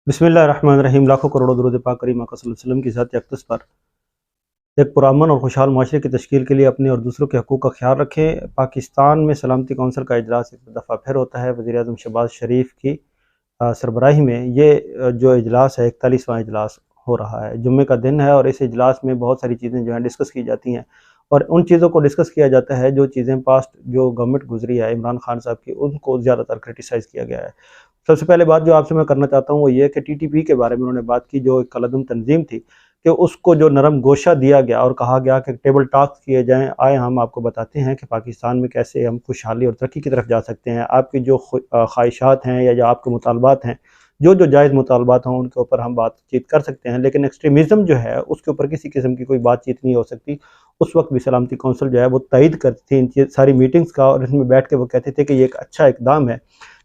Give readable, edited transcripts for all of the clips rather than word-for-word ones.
بسم اللہ الرحمن الرحیم۔ لاکھوں کروڑوں درود پاک کریم آقا صلی اللہ علیہ وسلم کی ذات اقدس پر ایک پرامن اور خوشحال معاشرے کی تشکیل کے لیے اپنے اور دوسروں کے حقوق کا خیال رکھیں۔ پاکستان میں سلامتی کونسل کا اجلاس ایک دفعہ پھر ہوتا ہے وزیر اعظم شہباز شریف کی سربراہی میں۔ یہ جو اجلاس ہے 41واں اجلاس ہو رہا ہے، جمعے کا دن ہے، اور اس اجلاس میں بہت ساری چیزیں جو ہیں ڈسکس کی جاتی ہیں، اور ان چیزوں کو ڈسکس کیا جاتا ہے جو چیزیں پاسٹ جو گورنمنٹ گزری ہے عمران خان صاحب کی، ان کو زیادہ تر کرٹیسائز کیا گیا ہے۔ سب سے پہلے بات جو آپ سے میں کرنا چاہتا ہوں وہ یہ کہ ٹی ٹی پی کے بارے میں انہوں نے بات کی، جو ایک کالعدم تنظیم تھی، کہ اس کو جو نرم گوشہ دیا گیا اور کہا گیا کہ ٹیبل ٹاکس کیے جائیں، آئے ہم آپ کو بتاتے ہیں کہ پاکستان میں کیسے ہم خوشحالی اور ترقی کی طرف جا سکتے ہیں۔ آپ کی جو خواہشات ہیں یا جو آپ کے مطالبات ہیں، جو جائز مطالبات ہوں، ان کے اوپر ہم بات چیت کر سکتے ہیں، لیکن ایکسٹریمزم جو ہے اس کے اوپر کسی قسم کی کوئی بات چیت نہیں ہو سکتی۔ اس وقت بھی سلامتی کونسل جو ہے وہ تائید کرتی تھی ان ساری میٹنگز کا، اور اس میں بیٹھ کے وہ کہتے تھے کہ یہ ایک اچھا اقدام ہے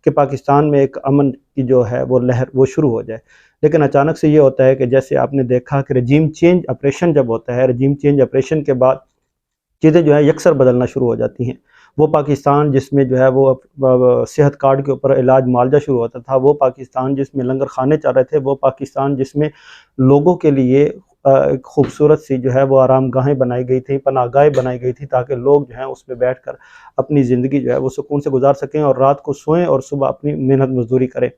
کہ پاکستان میں ایک امن کی جو ہے وہ لہر وہ شروع ہو جائے۔ لیکن اچانک سے یہ ہوتا ہے کہ جیسے آپ نے دیکھا کہ رجیم چینج آپریشن جب ہوتا ہے، رجیم چینج آپریشن کے بعد چیزیں جو ہے یکسر بدلنا شروع ہو جاتی ہیں۔ وہ پاکستان جس میں جو ہے وہ صحت کارڈ کے اوپر علاج معالجہ شروع ہوتا تھا، وہ پاکستان جس میں لنگر خانے چل رہے تھے، وہ پاکستان جس میں لوگوں کے لیے ایک خوبصورت سی جو ہے وہ آرام گاہیں بنائی گئی تھیں، پناہ گاہیں بنائی گئی تھی، تاکہ لوگ جو ہیں اس میں بیٹھ کر اپنی زندگی جو ہے وہ سکون سے گزار سکیں اور رات کو سوئیں اور صبح اپنی محنت مزدوری کریں۔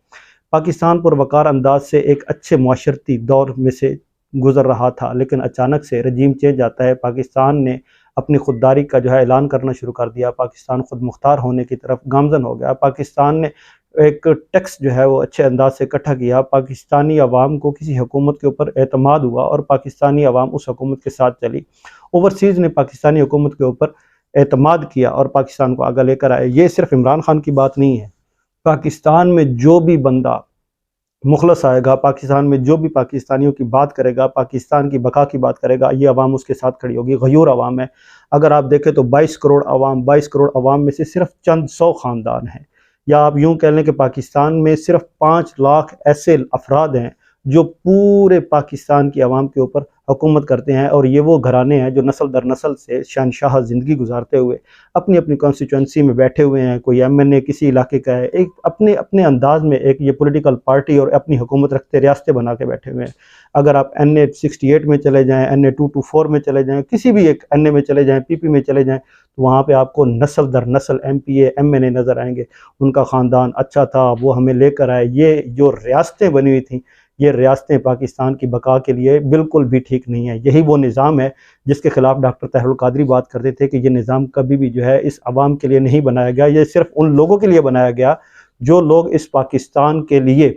پاکستان پر وقار انداز سے ایک اچھے معاشرتی دور میں سے گزر رہا تھا، لیکن اچانک سے رجیم چینج آتا ہے۔ پاکستان نے اپنی خودداری کا جو ہے اعلان کرنا شروع کر دیا، پاکستان خود مختار ہونے کی طرف گامزن ہو گیا۔ پاکستان نے ایک ٹیکس جو ہے وہ اچھے انداز سے اکٹھا کیا، پاکستانی عوام کو کسی حکومت کے اوپر اعتماد ہوا اور پاکستانی عوام اس حکومت کے ساتھ چلی۔ اوورسیز نے پاکستانی حکومت کے اوپر اعتماد کیا اور پاکستان کو آگے لے کر آئے۔ یہ صرف عمران خان کی بات نہیں ہے، پاکستان میں جو بھی بندہ مخلص آئے گا، پاکستان میں جو بھی پاکستانیوں کی بات کرے گا، پاکستان کی بقا کی بات کرے گا، یہ عوام اس کے ساتھ کھڑی ہوگی۔ غیور عوام ہے، اگر آپ دیکھیں تو 22 کروڑ عوام میں سے صرف چند 100 خاندان ہیں، یا آپ یوں کہہ لیں کہ پاکستان میں صرف 5 لاکھ ایسے افراد ہیں جو پورے پاکستان کی عوام کے اوپر حکومت کرتے ہیں، اور یہ وہ گھرانے ہیں جو نسل در نسل سے شہنشاہ زندگی گزارتے ہوئے اپنی اپنی کانسٹیچوئنسی میں بیٹھے ہوئے ہیں۔ کوئی ایم این اے کسی علاقے کا ہے، ایک اپنے انداز میں ایک یہ پولیٹیکل پارٹی اور اپنی حکومت رکھتے ریاستیں بنا کے بیٹھے ہوئے ہیں۔ اگر آپ NA 68 میں چلے جائیں، NA 224 میں چلے جائیں، کسی بھی ایک NA میں چلے جائیں، PP میں چلے جائیں، تو وہاں پہ آپ کو نسل در نسل MPA MNA نظر آئیں گے۔ ان کا خاندان اچھا تھا، وہ ہمیں لے کر آئے۔ یہ جو ریاستیں بنی ہوئی تھیں، یہ ریاستیں پاکستان کی بقا کے لیے بالکل بھی ٹھیک نہیں ہیں۔ یہی وہ نظام ہے جس کے خلاف ڈاکٹر طاہر القادری بات کرتے تھے کہ یہ نظام کبھی بھی جو ہے اس عوام کے لیے نہیں بنایا گیا، یہ صرف ان لوگوں کے لیے بنایا گیا جو لوگ اس پاکستان کے لیے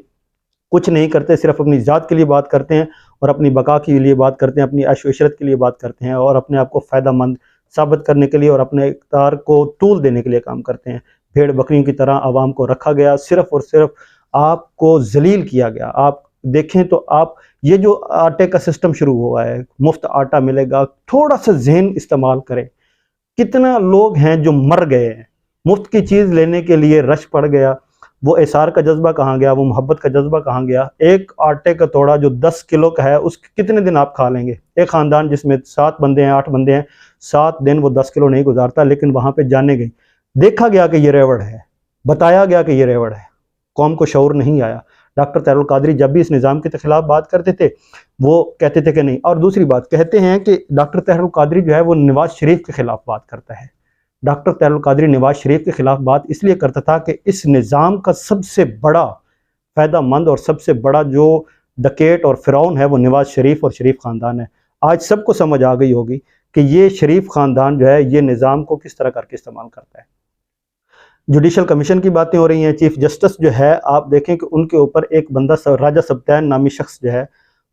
کچھ نہیں کرتے، صرف اپنی ذات کے لیے بات کرتے ہیں اور اپنی بقا کے لیے بات کرتے ہیں، اپنی عیش و عشرت کے لیے بات کرتے ہیں، اور اپنے آپ کو فائدہ مند ثابت کرنے کے لیے اور اپنے اقتدار کو طول دینے کے لیے کام کرتے ہیں۔ بھیڑ بکریوں کی طرح عوام کو رکھا گیا، صرف اور صرف آپ کو ذلیل کیا گیا۔ آپ دیکھیں تو آپ یہ جو آٹے کا سسٹم شروع ہوا ہے، مفت آٹا ملے گا، تھوڑا سا ذہن استعمال کریں، کتنا لوگ ہیں جو مر گئے ہیں مفت کی چیز لینے کے لیے، رش پڑ گیا۔ وہ احسار کا جذبہ کہاں گیا، وہ محبت کا جذبہ کہاں گیا؟ ایک آٹے کا توڑا جو 10 کلو کا ہے، اس کتنے دن آپ کھا لیں گے؟ ایک خاندان جس میں 7 بندے ہیں، 8 بندے ہیں، 7 دن وہ 10 کلو نہیں گزارتا، لیکن وہاں پہ جانے گئی، دیکھا گیا کہ یہ ریوڑ ہے، بتایا گیا کہ یہ ریوڑ ہے، قوم کو شعور نہیں آیا۔ ڈاکٹر طاہر القادری جب بھی اس نظام کے خلاف بات کرتے تھے وہ کہتے تھے کہ نہیں۔ اور دوسری بات کہتے ہیں کہ ڈاکٹر طاہر القادری جو ہے وہ نواز شریف کے خلاف بات کرتا ہے۔ ڈاکٹر طاہر القادری نواز شریف کے خلاف بات اس لیے کرتا تھا کہ اس نظام کا سب سے بڑا فائدہ مند اور سب سے بڑا جو ڈکیٹ اور فرعون ہے وہ نواز شریف اور شریف خاندان ہے۔ آج سب کو سمجھ آ گئی ہوگی کہ یہ شریف خاندان جو ہے یہ نظام کو کس طرح کر کے استعمال کرتا ہے۔ جوڈیشل کمیشن کی باتیں ہو رہی ہیں، چیف جسٹس جو ہے آپ دیکھیں کہ ان کے اوپر ایک بندہ راجہ سبتین نامی شخص جو ہے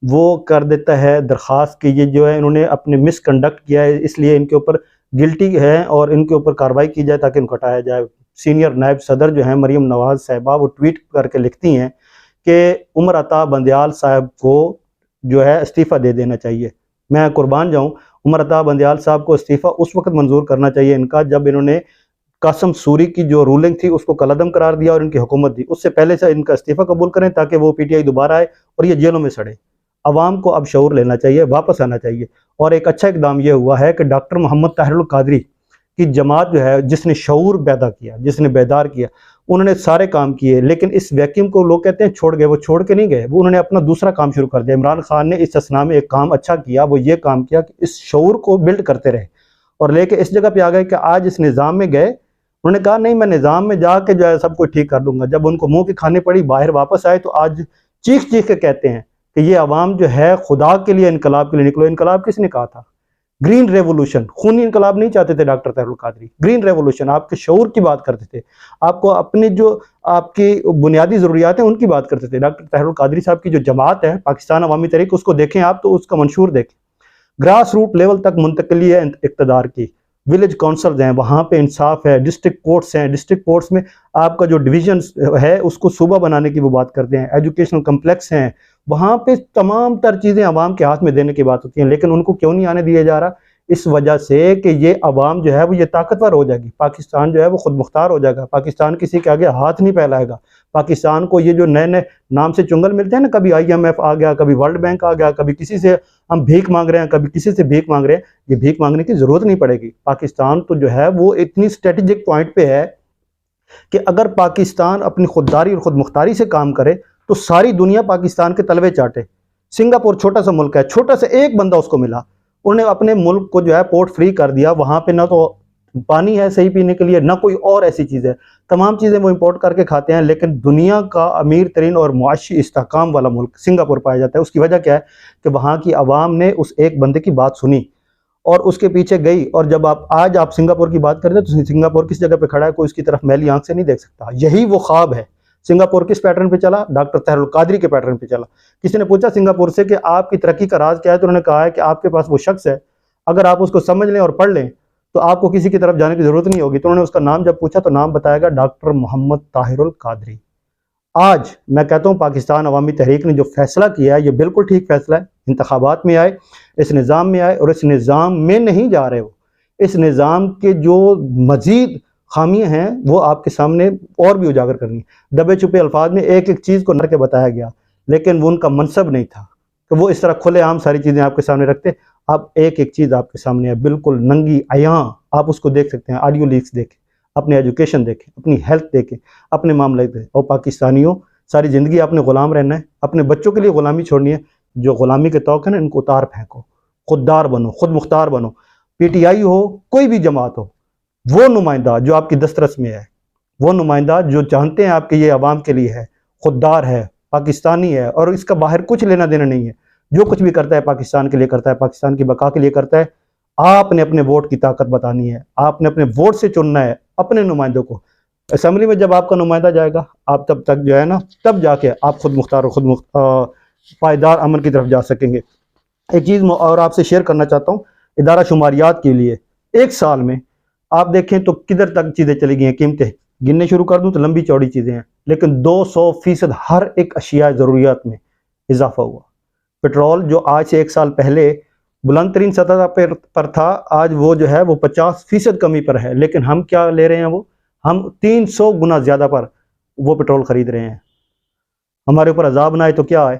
وہ کر دیتا ہے درخواست کہ یہ جو ہے انہوں نے اپنے مس کنڈکٹ کیا ہے، اس لیے ان کے اوپر گلٹی ہے اور ان کے اوپر کارروائی کی جائے تاکہ ان کو ہٹایا جائے۔ سینئر نائب صدر جو ہیں مریم نواز صاحبہ، وہ ٹویٹ کر کے لکھتی ہیں کہ عمر عطا بندیال صاحب کو جو ہے استعفیٰ دے دینا چاہیے۔ میں قربان جاؤں، عمر عطا بندیال صاحب کو استعفیٰ اس وقت منظور کرنا چاہیے ان کا جب انہوں نے قاسم سوری کی جو رولنگ تھی اس کو کالعدم قرار دیا اور ان کی حکومت دی۔ اس سے پہلے سے ان کا استعفیٰ قبول کریں تاکہ وہ PTI دوبارہ آئے اور یہ جیلوں میں سڑے۔ عوام کو اب شعور لینا چاہیے، واپس آنا چاہیے۔ اور ایک اچھا اقدام یہ ہوا ہے کہ ڈاکٹر محمد طاہر القادری کی جماعت جو ہے جس نے شعور پیدا کیا، جس نے بیدار کیا، انہوں نے سارے کام کیے، لیکن اس ویکیوم کو لوگ کہتے ہیں چھوڑ گئے، وہ چھوڑ کے نہیں گئے، وہ انہوں نے اپنا دوسرا کام شروع کر دیا۔ عمران خان نے اس اثنا میں ایک کام اچھا کیا، وہ یہ کام کیا کہ اس شعور کو بلڈ کرتے رہے اور لے کے اس جگہ پہ آ گئے کہ آج اس نظام میں گئے، انہوں نے کہا نہیں میں نظام میں جا کے جو ہے سب کو ٹھیک کر دوں گا۔ جب ان کو منہ کی کھانی پڑی، باہر واپس آئے، تو آج چیخ چیخ کے کہتے ہیں کہ یہ عوام جو ہے خدا کے لیے انقلاب کے لیے نکلو۔ انقلاب کس نے کہا تھا؟ گرین ریولوشن، خونی انقلاب نہیں چاہتے تھے doctor Tahir Al-Qadri, green revolution, آپ کے شعور کی بات کرتے تھے، آپ کو اپنی جو آپ کی بنیادی ضروریات ہیں ان کی بات کرتے تھے۔ ڈاکٹر طاہر القادری صاحب کی جو جماعت ہے پاکستان عوامی تحریک، اس کو دیکھیں آپ تو اس کا منشور دیکھیں، گراس روٹ لیول تک منتقلی ہے اقتدار کی، ولیج کونسلز ہیں وہاں پہ انصاف ہے، ڈسٹرکٹ کورٹس ہیں، ڈسٹرکٹ کورٹس میں آپ کا جو ڈویژن ہے اس کو صوبہ بنانے کی وہ بات کرتے ہیں، ایجوکیشنل کمپلیکس ہیں، وہاں پہ تمام تر چیزیں عوام کے ہاتھ میں دینے کی بات ہوتی ہیں، لیکن ان کو کیوں نہیں آنے دیا جا رہا؟ اس وجہ سے کہ یہ عوام جو ہے وہ یہ طاقتور ہو جائے گی، پاکستان جو ہے وہ خود مختار ہو جائے گا، پاکستان کسی کے آگے ہاتھ نہیں پھیلائے گا، پاکستان کو یہ جو نئے نئے نام سے چنگل ملتے ہیں نا، کبھی IMF آ گیا، کبھی ورلڈ بینک آ گیا، کبھی کسی سے ہم بھیک مانگ رہے ہیں، کبھی کسی سے بھیک مانگ رہے ہیں، یہ بھیک مانگنے کی ضرورت نہیں پڑے گی۔ پاکستان تو جو ہے وہ اتنی اسٹریٹجک پوائنٹ پہ ہے کہ اگر پاکستان اپنی خودداری اور خود مختاری سے کام کرے تو ساری دنیا پاکستان کے تلوے چاٹے۔ سنگاپور چھوٹا سا ملک ہے، چھوٹا سا ایک بندہ اس کو ملا، انہوں نے اپنے ملک کو جو ہے پورٹ فری کر دیا، وہاں پہ نہ تو پانی ہے صحیح پینے کے لیے، نہ کوئی اور ایسی چیز ہے، تمام چیزیں وہ امپورٹ کر کے کھاتے ہیں، لیکن دنیا کا امیر ترین اور معاشی استحکام والا ملک سنگاپور پایا جاتا ہے۔ اس کی وجہ کیا ہے کہ وہاں کی عوام نے اس ایک بندے کی بات سنی اور اس کے پیچھے گئی، اور جب آج آپ سنگاپور کی بات کرتے ہیں تو سنگاپور کس جگہ پہ کھڑا ہے؟ کوئی اس کی طرف میلی آنکھ سے نہیں دیکھ سکتا۔ یہی وہ خواب ہے۔ سنگاپور کس پیٹرن پہ چلا؟ ڈاکٹر طاہر القادری کے پیٹرن پہ چلا۔ کسی نے پوچھا سنگاپور سے کہ آپ کی ترقی کا راز کیا ہے، تو انہوں نے کہا ہے کہ آپ کے پاس وہ شخص ہے، اگر آپ اس کو سمجھ لیں اور پڑھ لیں تو آپ کو کسی کی طرف جانے کی ضرورت نہیں ہوگی۔ تو انہوں نے اس کا نام جب پوچھا تو نام بتایا گا ڈاکٹر محمد طاہر القادری۔ آج میں کہتا ہوں پاکستان عوامی تحریک نے جو فیصلہ کیا ہے یہ بالکل ٹھیک فیصلہ ہے۔ انتخابات میں آئے، اس نظام میں آئے، اور اس نظام میں نہیں جا رہے، وہ اس نظام کے جو مزید خامیاں ہیں وہ آپ کے سامنے اور بھی اجاگر کرنی ہے۔ دبے چھپے الفاظ میں ایک ایک چیز کو نر کے بتایا گیا، لیکن وہ ان کا منصب نہیں تھا کہ وہ اس طرح کھلے عام ساری چیزیں آپ کے سامنے رکھتے۔ اب ایک ایک چیز آپ کے سامنے ہے، بالکل ننگی عیاں، آپ اس کو دیکھ سکتے ہیں، آڈیو لیکس دیکھیں، اپنی ایجوکیشن دیکھیں، اپنی ہیلتھ دیکھیں، اپنے معاملے دیکھیں۔ اور پاکستانیوں ساری زندگی آپ نے غلام رہنا ہے، اپنے بچوں کے لیے غلامی چھوڑنی ہے، جو غلامی کے توق ہیں نا ان کو اتار پھینکو، خوددار بنو، خود مختار بنو۔ PTI ہو، کوئی بھی جماعت ہو، وہ نمائندہ جو آپ کی دسترس میں ہے، وہ نمائندہ جو جانتے ہیں آپ کے یہ عوام کے لیے ہے، خوددار ہے، پاکستانی ہے، اور اس کا باہر کچھ لینا دینا نہیں ہے، جو کچھ بھی کرتا ہے پاکستان کے لیے کرتا ہے، پاکستان کی بقا کے لیے کرتا ہے۔ آپ نے اپنے ووٹ کی طاقت بتانی ہے، آپ نے اپنے ووٹ سے چننا ہے اپنے نمائندوں کو۔ اسمبلی میں جب آپ کا نمائندہ جائے گا، آپ تب تک جو ہے نا، تب جا کے آپ خود مختار اور پائیدار امن کی طرف جا سکیں گے۔ ایک چیز اور آپ سے شیئر کرنا چاہتا ہوں، ادارہ شماریات کے لیے ایک سال میں آپ دیکھیں تو کدھر تک چیزیں چلی گئی ہیں، قیمتیں گننے شروع کر دوں تو لمبی چوڑی چیزیں ہیں، لیکن 200% ہر ایک اشیاء ضروریات میں اضافہ ہوا۔ پیٹرول جو آج سے ایک سال پہلے بلند ترین سطح پر تھا، آج وہ جو ہے وہ 50% کمی پر ہے، لیکن ہم کیا لے رہے ہیں؟ وہ ہم 300 گنا زیادہ پر وہ پیٹرول خرید رہے ہیں۔ ہمارے اوپر عذاب نہ آئے تو کیا آئے؟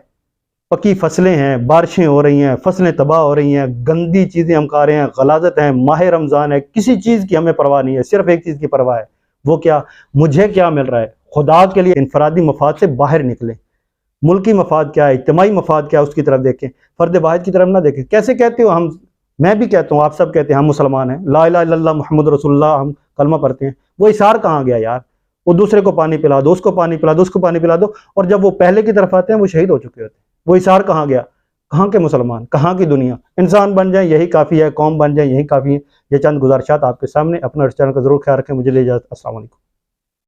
پکی فصلیں ہیں، بارشیں ہو رہی ہیں، فصلیں تباہ ہو رہی ہیں، گندی چیزیں ہم کھا رہے ہیں، غلاظت ہے، ماہ رمضان ہے، کسی چیز کی ہمیں پرواہ نہیں ہے، صرف ایک چیز کی پرواہ ہے، وہ کیا؟ مجھے کیا مل رہا ہے؟ خدا کے لیے انفرادی مفاد سے باہر نکلیں، ملکی مفاد کیا ہے، اجتماعی مفاد کیا ہے، اس کی طرف دیکھیں، فرد واحد کی طرف نہ دیکھیں۔ کیسے کہتے ہو ہم؟ میں بھی کہتا ہوں، آپ سب کہتے ہیں ہم مسلمان ہیں، لا الہ الا اللہ محمد رسول اللہ، ہم کلمہ پڑھتے ہیں، وہ اثار کہاں گیا یار؟ وہ دوسرے کو پانی پلا دو، اس کو پانی پلا دو، اس کو پانی پلا دو، اور جب وہ پہلے کی طرف آتے ہیں وہ شہید ہو چکے ہوتے ہیں۔ وہ اثار کہاں گیا؟ کہاں کے مسلمان، کہاں کی دنیا؟ انسان بن جائیں یہی کافی ہے، قوم بن جائیں یہی کافی ہے۔ یہ چند گزارشات آپ کے سامنے، اپنا چینل کا ضرور خیال رکھیں، مجھے لے اجازت، السلام علیکم۔